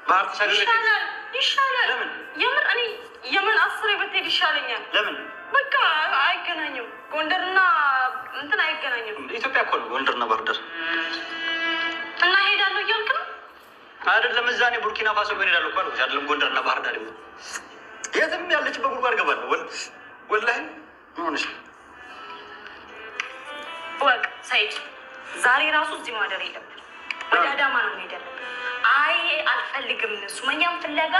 ባህር ተሻገረ ይሻላል ለምን የምን አስሬ ብትሄድ ይሻለኛል ለምን በቃ አይገናኝም ጎንደርና እንትን አይገናኝም ኢትዮጵያ እኮ ነው ጎንደርና ባህር ዳር እና ሄዳለሁ እያልክ ነው አይደለም እዛ እኔ ቡርኪና ፋሶ ሄዳለሁ እኮ አይደለም ጎንደርና ባህር ዳር የትም ያለችበት ጉድጓድ ገባለሁ ወላሂ ሆነሽ ወቅ ሰይድ ዛሬ ራሱ እዚህ ማደር የለብን ወደ አዳማ ነው የምሄደው አይ አልፈልግም ሱመኛም ፍለጋ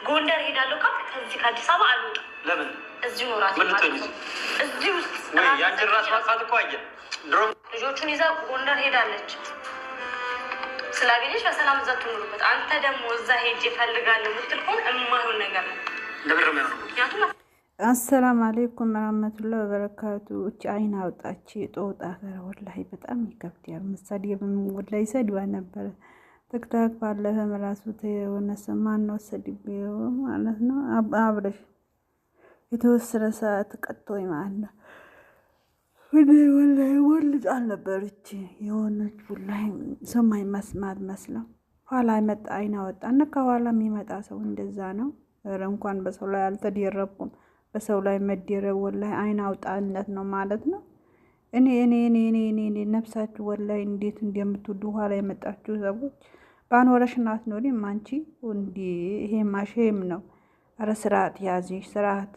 ጎንደር ሄዳለሁ ከዚህ ከአዲስ አበባ አልወጣም ለምን እዚሁ ነው ራሴ ማለት ነው እዚሁ ውስጥ ያንቺን ራስ ማጥፋት እኮ አየህ ድሮ ልጆቹን ይዛ ጎንደር ሄዳለች ስላገኘች በሰላም እዛ ትኖርበት አንተ ደግሞ እዛ ሄጄ እፈልጋለሁ ምትል ከሆነ የማይሆን ነገር ነው ለምን ነው ምክንያቱም አሰላም አለይኩም ወራህመቱላሂ ወበረካቱ እቺ አይና አውጣች ጦጣ ጋር ወላሂ በጣም ይከብዳል መሳደብም ወላሂ ሰድባ ነበር ትክታክ ባለፈ መላሱ የሆነ ሰማን ነው ሰድቤው ማለት ነው አብረሽ የተወሰነ ሰዓት ቀጥቶኝ ማለት ነው ወላሂ ወልጅ አልነበረች የሆነች ወላሂ ሰማይ መስማት መስለው ኋላ መጣ አይና አወጣና ከኋላ የሚመጣ ሰው እንደዛ ነው እንኳን በሰው ላይ አልተደረብኩም በሰው ላይ መደረብ ወላሂ አይና አውጣነት ነው ማለት ነው እኔ ነፍሳችሁ ወላሂ እንዴት እንደምትወዱ ኋላ የመጣችሁ ሰዎች ባኖረሽናት ነው ማንቺ እንዴ ይሄ ማሸም ነው አረ ስርዓት ያዝሽ ስርዓት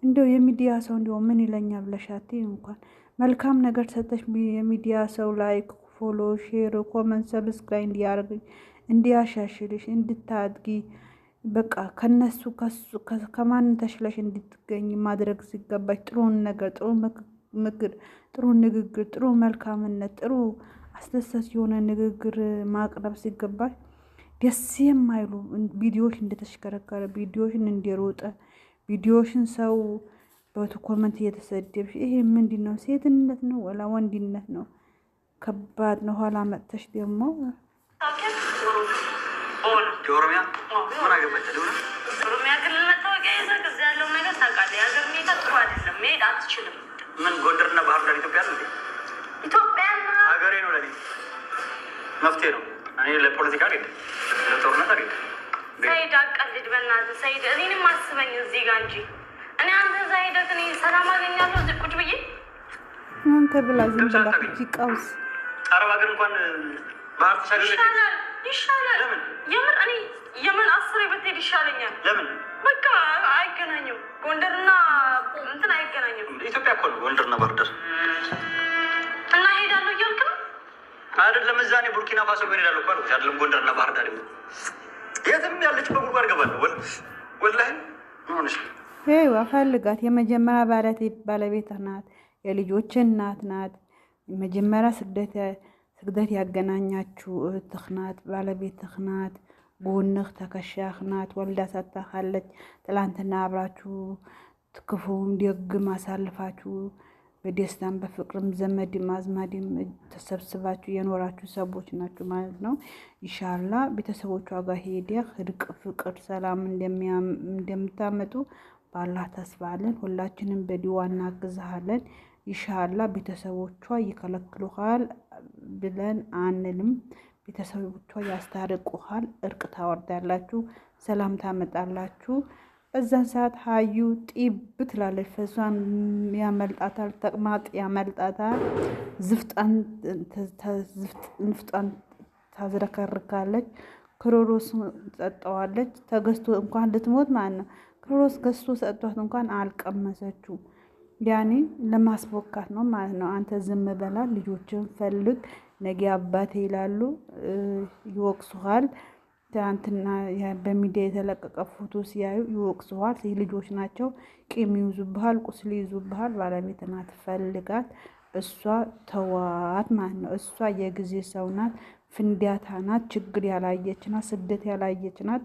እንደው የሚዲያ ሰው እንደው ምን ይለኛል ብለሻት እንኳን መልካም ነገር ሰጠሽ የሚዲያ ሰው ላይክ ፎሎ ሼር ኮሜንት ሰብስክራይብ እንዲያርግ እንዲያሻሽልሽ እንድታድጊ በቃ ከነሱ ከማን ተሽለሽ እንድትገኝ ማድረግ ሲገባሽ ጥሩ ነገር ጥሩ ምክር ጥሩ ንግግር ጥሩ መልካምነት ጥሩ አስተሳሰብ የሆነ ንግግር ማቅረብ ሲገባሽ ደስ የማይሉ ቪዲዮዎች እንደተሽከረከረ ቪዲዮሽን እንደሮጠ ቪዲዮሽን ሰው በኮሜንት እየተሰደብሽ ይሄ ምንድነው ሴትነት ነው ወላ ወንድነት ነው ከባድ ነው ኋላ መጥተሽ ደግሞ ኦሮሚያ ምን አገባች ደውላ ኦሮሚያ ክልል መታወቂያ ይዘህ እዚያ ያለው ነገር ታውቃለህ የሀገር ሁኔታ ጥሩ አይደለም መሄድ አትችልም ምን ጎንደርና ባህር ዳር ኢትዮጵያ ነው ኢትዮጵያና ሀገሬ ነው ለኔ መፍትሄ ነው እኔ ለፖለቲካ አይደለም ለጦርነት አይደለም ሰይድ አቀልድ በእናትህ ሰይድ እኔንም አስበኝ እዚህ ጋር እንጂ እኔ አንተ እዛ ሄደህ እኔ ሰላም አገኛለሁ እዚህ ቁጭ ብዬ አንተ ብላ ዝም ብላ ቀውስ አረብ ሀገር እንኳን ባህር ተሻገረ ይሻላል ለምን የምን አስሬ ብትሄድ ይሻለኛል ለምን በቃ አይገናኝም ጎንደርና እንትን አይገናኝም ኢትዮጵያ እኮ ነው ጎንደርና ባህር ዳር እና ሄዳለሁ እያልክ ነው አይደለም እዛ እኔ ቡርኪና ፋሶ ሄዳለሁ እኮ አይደለም ጎንደርና ባህር ዳር የትም ያለችበት ጉድጓድ ገባለሁ ወላሂ ሆነሽ ይሄው አፈልጋት የመጀመሪያ ባለቤት ናት የልጆች እናት ናት የመጀመሪያ ስግደት ያገናኛችሁ እህትህ ናት ባለቤትህ ናት ጎንህ ተከሻህ ናት ወልዳ ሰጣሃለች ትላንትና አብራችሁ ክፉም ደግም አሳልፋችሁ በደስታም በፍቅርም ዘመድም አዝማድም ተሰብስባችሁ የኖራችሁ ሰዎች ናችሁ ማለት ነው ኢንሻአላህ ቤተሰቦቿ ጋር ሄደህ እርቅ ፍቅር ሰላም እንደምታመጡ በአላህ ተስፋ አለን ሁላችንም በዲዋ እናግዛለን ኢንሻአላህ ቤተሰቦቿ ይከለክሉሃል ብለን አንልም ቤተሰቦቿ ያስታርቁሃል እርቅ ታወርዳላችሁ ሰላም ታመጣላችሁ በዛን ሰዓት ሀዩ ጢብ ትላለች ፈሷን ያመልጣታል ተቅማጥ ያመልጣታል ንፍጣን ታዝረከርካለች ክሮሮስ ጠጣዋለች ተገዝቶ እንኳን ልትሞት ማለት ነው ክሮሮስ ገዝቶ ሰጥቷት እንኳን አልቀመሰችው ያኔ ለማስቦካት ነው ማለት ነው አንተ ዝም በላ ልጆችን ፈልግ ነገ አባቴ ይላሉ ይወቅሱሃል ትናንትና በሚዲያ የተለቀቀ ፎቶ ሲያዩ ይወቅሱሃል ልጆች ናቸው ቂም ይዙብሃል ቁስል ይዙብሃል ባለቤት ናት ፈልጋት እሷ ተዋት ማለት ነው እሷ የጊዜ ሰው ናት ፍንዳታ ናት ችግር ያላየች ናት ስደት ያላየች ናት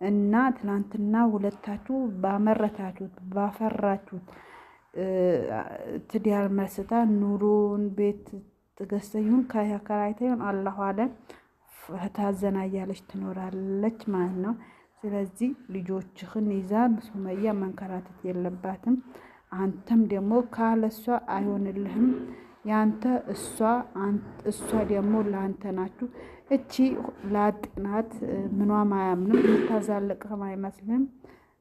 እና ትናንትና ሁለታችሁ ባመረታችሁት ባፈራችሁት ትዲያር መስታ ኑሮን ቤት ተገሰዩን ካያከራይተን አላህ አለ ታዘና ያለች ትኖራለች ማለት ነው ስለዚህ ልጆችህን ይዛ ሱመያ መንከራተት የለባትም አንተም ደግሞ ካለሷ አይሆንልህም ያንተ እሷ ደግሞ ለአንተ ናችሁ። እቺ ላጥናት ምኗም አያምንም የምታዛልቅህም አይመስልም።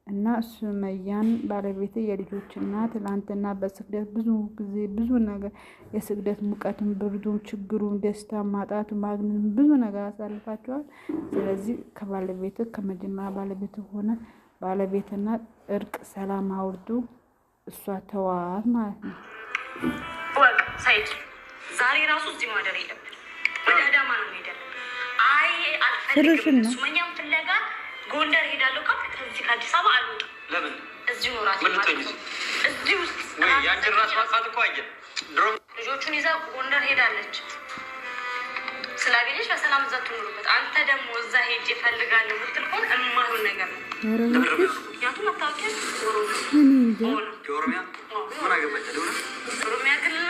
እና ሱመያን ባለቤት የልጆች እናት ትላንትና በስግደት ብዙ ጊዜ ብዙ ነገር የስግደት ሙቀቱን፣ ብርዱን፣ ችግሩን፣ ደስታ ማጣቱ፣ ማግኘት ብዙ ነገር አሳልፋቸዋል። ስለዚህ ከባለቤት ከመጀመሪያ ባለቤት ሆነ ባለቤትና እርቅ ሰላም አውርዱ። እሷ ተዋት ማለት ነው። ወቅ ሳይድ ዛሬ ራሱ እዚህ ማደር የለብን። ወደ አዳማ ነው ሄደን አይ አልፈልግም ሱመኛም ፍለጋ ጎንደር ሄዳለሁ ካል ከዚህ ከአዲስ አበባ አልወጣም። ለምን እዚሁ ነው ራሴ ማለት ነው። እዚህ ውስጥ ወይ ያንቺን ራስ ማጥፋት እኮ አየን። ድሮ ልጆቹን ይዛ ጎንደር ሄዳለች። ስላገኘሽ በሰላም እዛ ትኖሩበት። አንተ ደግሞ እዛ ሄጅ እፈልጋለሁ ብትል እኮ የማይሆን ነገር ነው። ምክንያቱም መታወቂያ ኦሮሚያ ምን አገባች? ኦሮሚያ ክልል